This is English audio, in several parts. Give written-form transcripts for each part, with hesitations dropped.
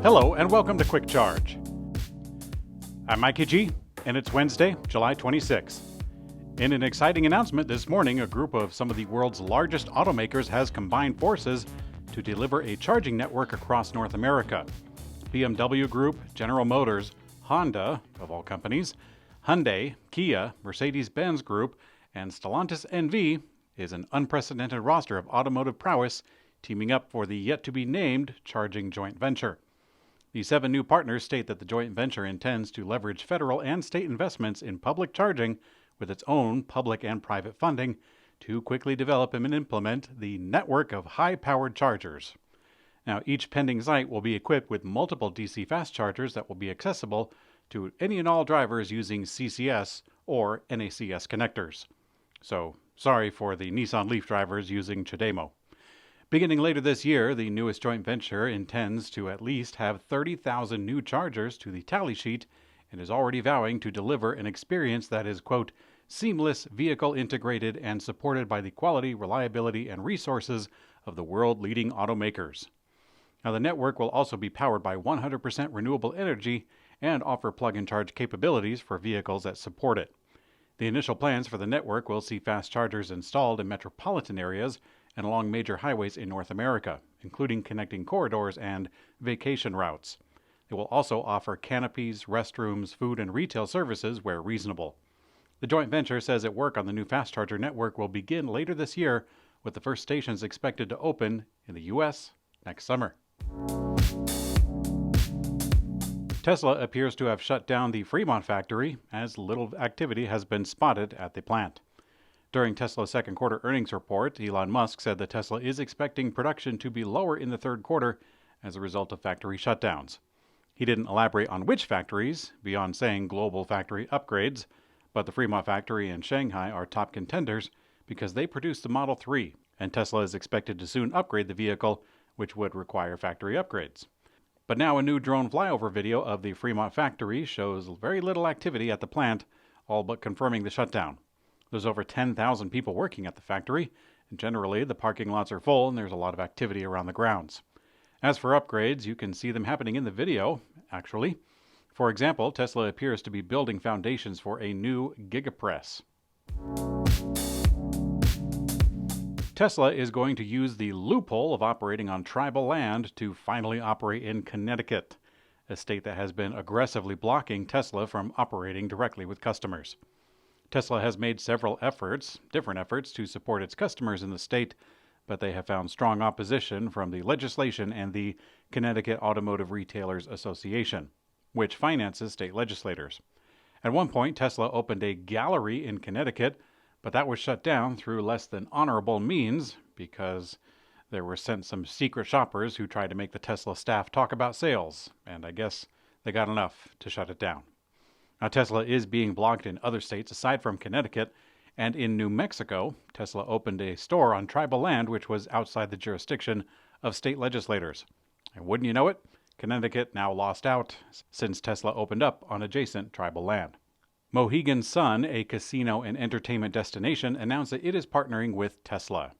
Hello and welcome to Quick Charge. I'm Mikey G, and it's Wednesday, July 26th. In an exciting announcement this morning, a group of some of the world's largest automakers has combined forces to deliver a charging network across North America. BMW Group, General Motors, Honda, of all companies, Hyundai, Kia, Mercedes-Benz Group, and Stellantis NV is an unprecedented roster of automotive prowess teaming up for the yet-to-be-named charging joint venture. The 7 new partners state that the joint venture intends to leverage federal and state investments in public charging with its own public and private funding to quickly develop and implement the network of high-powered chargers. Now, each pending site will be equipped with multiple DC fast chargers that will be accessible to any and all drivers using CCS or NACS connectors. So, sorry for the Nissan Leaf drivers using CHAdeMO. Beginning later this year, the newest joint venture intends to at least have 30,000 new chargers to the tally sheet and is already vowing to deliver an experience that is, quote, seamless, vehicle integrated, and supported by the quality, reliability, and resources of the world-leading automakers. Now, the network will also be powered by 100% renewable energy and offer plug-and charge capabilities for vehicles that support it. The initial plans for the network will see fast chargers installed in metropolitan areas and along major highways in North America, including connecting corridors and vacation routes. It will also offer canopies, restrooms, food, and retail services where reasonable. The joint venture says that work on the new fast charger network will begin later this year, with the first stations expected to open in the U.S. next summer. Tesla appears to have shut down the Fremont factory as little activity has been spotted at the plant. During Tesla's second quarter earnings report, Elon Musk said that Tesla is expecting production to be lower in the third quarter as a result of factory shutdowns. He didn't elaborate on which factories, beyond saying global factory upgrades, but the Fremont factory and Shanghai are top contenders because they produce the Model 3, and Tesla is expected to soon upgrade the vehicle, which would require factory upgrades. But now a new drone flyover video of the Fremont factory shows very little activity at the plant, all but confirming the shutdown. There's over 10,000 people working at the factory, and generally the parking lots are full and there's a lot of activity around the grounds. As for upgrades, you can see them happening in the video, actually. For example, Tesla appears to be building foundations for a new gigapress. Tesla is going to use the loophole of operating on tribal land to finally operate in Connecticut, a state that has been aggressively blocking Tesla from operating directly with customers. Tesla has made several different efforts to support its customers in the state, but they have found strong opposition from the legislation and the Connecticut Automotive Retailers Association, which finances state legislators. At one point, Tesla opened a gallery in Connecticut, but that was shut down through less than honorable means because there were sent some secret shoppers who tried to make the Tesla staff talk about sales, and I guess they got enough to shut it down. Now, Tesla is being blocked in other states aside from Connecticut, and in New Mexico, Tesla opened a store on tribal land which was outside the jurisdiction of state legislators. And wouldn't you know it, Connecticut now lost out since Tesla opened up on adjacent tribal land. Mohegan Sun, a casino and entertainment destination, announced that it is partnering with Tesla.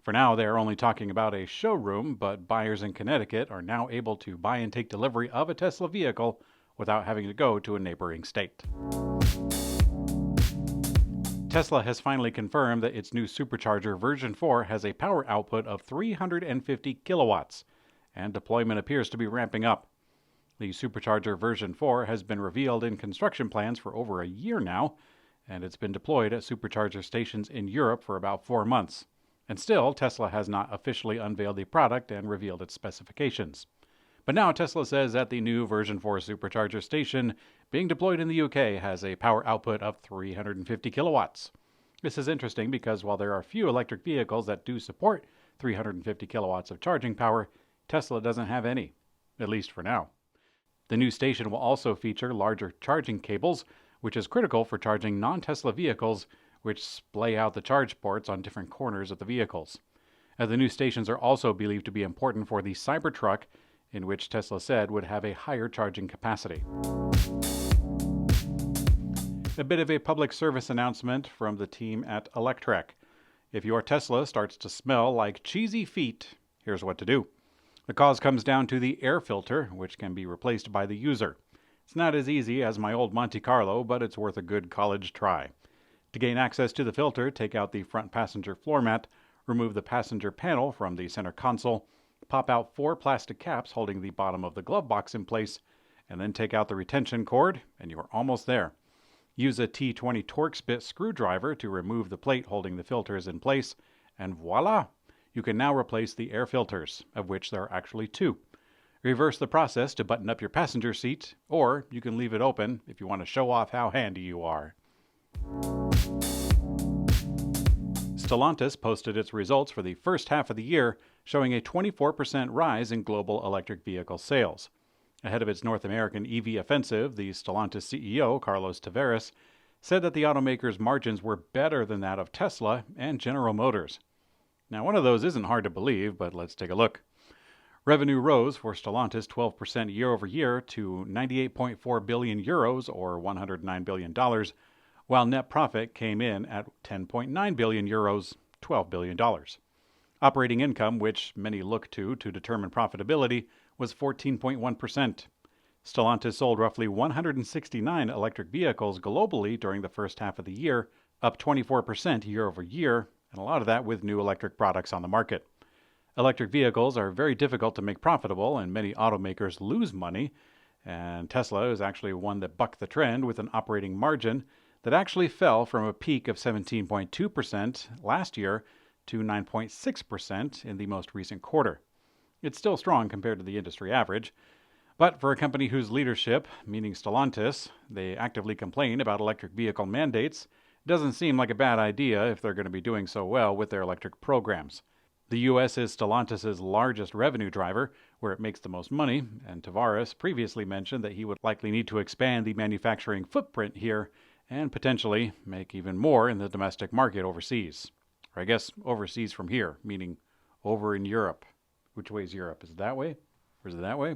For now, they are only talking about a showroom, but buyers in Connecticut are now able to buy and take delivery of a Tesla vehicle without having to go to a neighboring state. Tesla has finally confirmed that its new Supercharger V4 has a power output of 350 kilowatts, and deployment appears to be ramping up. The Supercharger V4 has been revealed in construction plans for over a year now, and it's been deployed at supercharger stations in Europe for about 4 months. And still, Tesla has not officially unveiled the product and revealed its specifications. But now Tesla says that the new V4 supercharger station being deployed in the UK has a power output of 350 kilowatts. This is interesting because while there are few electric vehicles that do support 350 kilowatts of charging power, Tesla doesn't have any, at least for now. The new station will also feature larger charging cables, which is critical for charging non-Tesla vehicles, which splay out the charge ports on different corners of the vehicles. The new stations are also believed to be important for the Cybertruck, in which Tesla said would have a higher charging capacity. A bit of a public service announcement from the team at Electrek. If your Tesla starts to smell like cheesy feet, here's what to do. The cause comes down to the air filter, which can be replaced by the user. It's not as easy as my old Monte Carlo, but it's worth a good college try. To gain access to the filter, take out the front passenger floor mat, remove the passenger panel from the center console, pop out 4 plastic caps holding the bottom of the glove box in place, and then take out the retention cord, and you're almost there. Use a T20 Torx bit screwdriver to remove the plate holding the filters in place, and voila! You can now replace the air filters, of which there are actually 2. Reverse the process to button up your passenger seat, or you can leave it open if you want to show off how handy you are. Stellantis posted its results for the first half of the year, showing a 24% rise in global electric vehicle sales. Ahead of its North American EV offensive, the Stellantis CEO, Carlos Tavares, said that the automaker's margins were better than that of Tesla and General Motors. Now, one of those isn't hard to believe, but let's take a look. Revenue rose for Stellantis 12% year over year to 98.4 billion euros or $109 billion, while net profit came in at 10.9 billion euros, $12 billion. Operating income, which many look to determine profitability, was 14.1%. Stellantis sold roughly 169 electric vehicles globally during the first half of the year, up 24% year over year, and a lot of that with new electric products on the market. Electric vehicles are very difficult to make profitable, and many automakers lose money, and Tesla is actually one that bucked the trend with an operating margin that actually fell from a peak of 17.2% last year to 9.6% in the most recent quarter. It's still strong compared to the industry average, but for a company whose leadership, meaning Stellantis, they actively complain about electric vehicle mandates, it doesn't seem like a bad idea if they're going to be doing so well with their electric programs. The U.S. is Stellantis' largest revenue driver, where it makes the most money, and Tavares previously mentioned that he would likely need to expand the manufacturing footprint here and potentially make even more in the domestic market overseas. Or I guess overseas from here, meaning over in Europe. Which way is Europe? Is it that way? Or is it that way?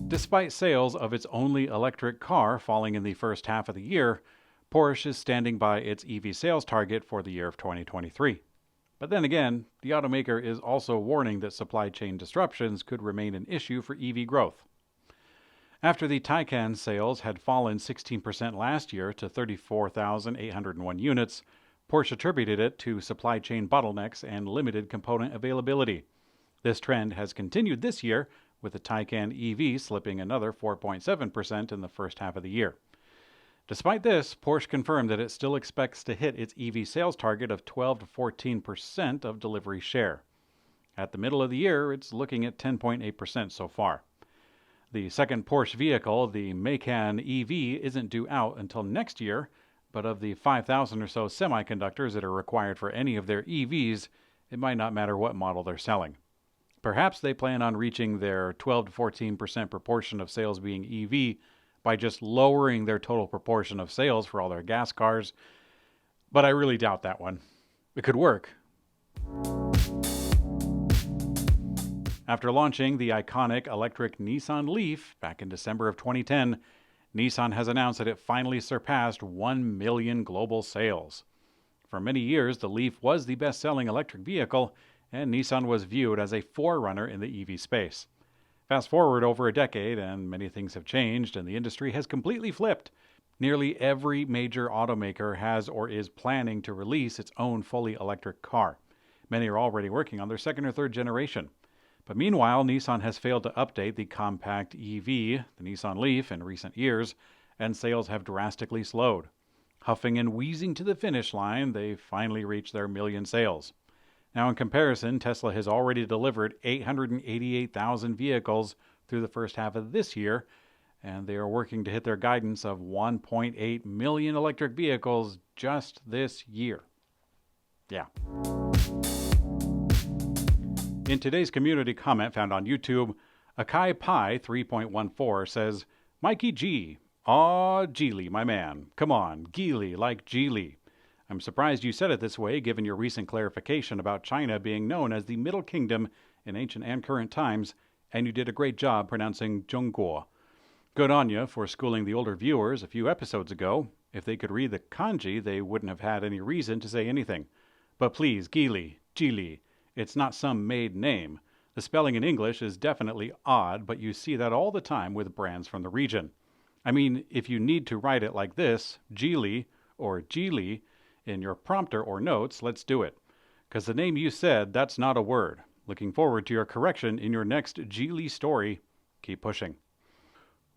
Despite sales of its only electric car falling in the first half of the year, Porsche is standing by its EV sales target for the year of 2023. But then again, the automaker is also warning that supply chain disruptions could remain an issue for EV growth. After the Taycan sales had fallen 16% last year to 34,801 units, Porsche attributed it to supply chain bottlenecks and limited component availability. This trend has continued this year, with the Taycan EV slipping another 4.7% in the first half of the year. Despite this, Porsche confirmed that it still expects to hit its EV sales target of 12 to 14% of delivery share. At the middle of the year, it's looking at 10.8% so far. The second Porsche vehicle, the Macan EV, isn't due out until next year, but of the 5,000 or so semiconductors that are required for any of their EVs, it might not matter what model they're selling. Perhaps they plan on reaching their 12 to 14% proportion of sales being EV by just lowering their total proportion of sales for all their gas cars, but I really doubt that one. It could work. After launching the iconic electric Nissan Leaf back in December of 2010, Nissan has announced that it finally surpassed 1 million global sales. For many years, the Leaf was the best-selling electric vehicle, and Nissan was viewed as a forerunner in the EV space. Fast forward over a decade, and many things have changed, and the industry has completely flipped. Nearly every major automaker has or is planning to release its own fully electric car. Many are already working on their second or third generation. But meanwhile, Nissan has failed to update the compact EV, the Nissan Leaf, in recent years, and sales have drastically slowed. Huffing and wheezing to the finish line, they finally reached their million sales. Now, in comparison, Tesla has already delivered 888,000 vehicles through the first half of this year, and they are working to hit their guidance of 1.8 million electric vehicles just this year. Yeah. In today's community comment found on YouTube, Akai Pi 3.14 says, Mikey G. Aw, Geely, my man. Come on, Geely like Geely. I'm surprised you said it this way, given your recent clarification about China being known as the Middle Kingdom in ancient and current times, and you did a great job pronouncing Zhongguo. Good on you for schooling the older viewers a few episodes ago. If they could read the kanji, they wouldn't have had any reason to say anything. But please, Geely, It's not some made name. The spelling in English is definitely odd, but you see that all the time with brands from the region. I mean, if you need to write it like this, Geely or Geely, in your prompter or notes, let's do it. Because the name you said, that's not a word. Looking forward to your correction in your next Geely story. Keep pushing.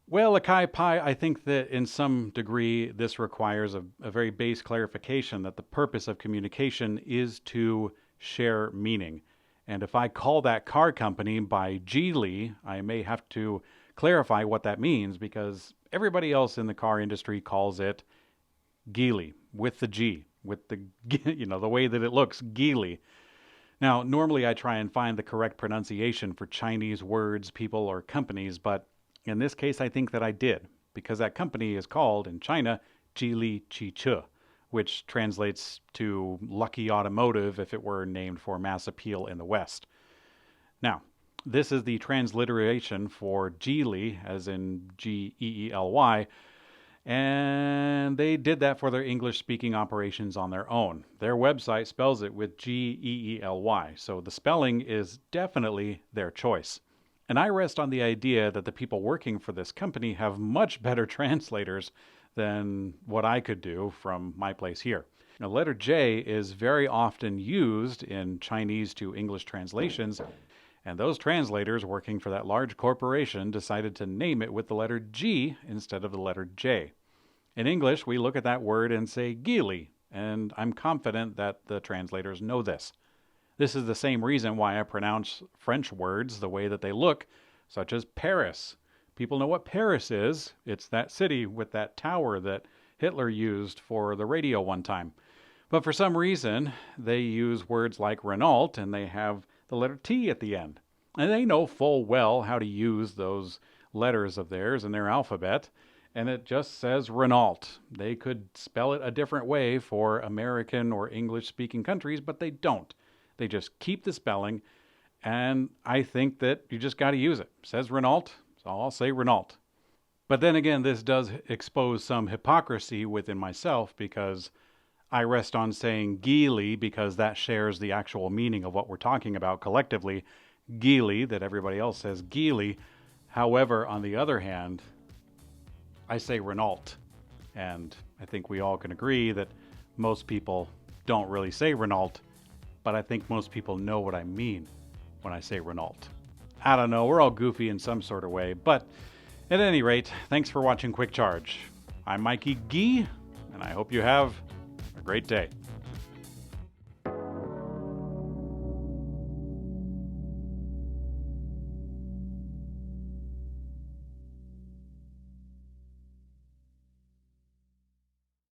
Well, Akai Pai, I think that in some degree this requires a very base clarification that the purpose of communication is to share meaning. And if I call that car company by Geely, I may have to clarify what that means because everybody else in the car industry calls it Geely with the G, with the, the way that it looks, Geely. Now, normally I try and find the correct pronunciation for Chinese words, people, or companies, but in this case, I think that I did, because that company is called, in China, Geely Chiche, which translates to Lucky Automotive if it were named for mass appeal in the West. Now, this is the transliteration for Geely, as in Geely, and they did that for their English-speaking operations on their own. Their website spells it with Geely, so the spelling is definitely their choice. And I rest on the idea that the people working for this company have much better translators than what I could do from my place here. Now, letter J is very often used in Chinese to English translations, and those translators working for that large corporation decided to name it with the letter G instead of the letter J. In English, we look at that word and say Geely, and I'm confident that the translators know this. This is the same reason why I pronounce French words the way that they look, such as Paris. People know what Paris is. It's that city with that tower that Hitler used for the radio one time. But for some reason, they use words like Renault and they have the letter T at the end. And they know full well how to use those letters of theirs in their alphabet. And it just says Renault. They could spell it a different way for American or English-speaking countries, but they don't. They just keep the spelling, and I think that you just got to use it. It says Renault, so I'll say Renault. But then again, this does expose some hypocrisy within myself because I rest on saying Geely because that shares the actual meaning of what we're talking about collectively. Geely, that everybody else says Geely. However, on the other hand, I say Renault. And I think we all can agree that most people don't really say Renault, but I think most people know what I mean when I say Renault. I don't know, we're all goofy in some sort of way, but at any rate, thanks for watching Quick Charge. I'm Mikey Gee, and I hope you have a great day.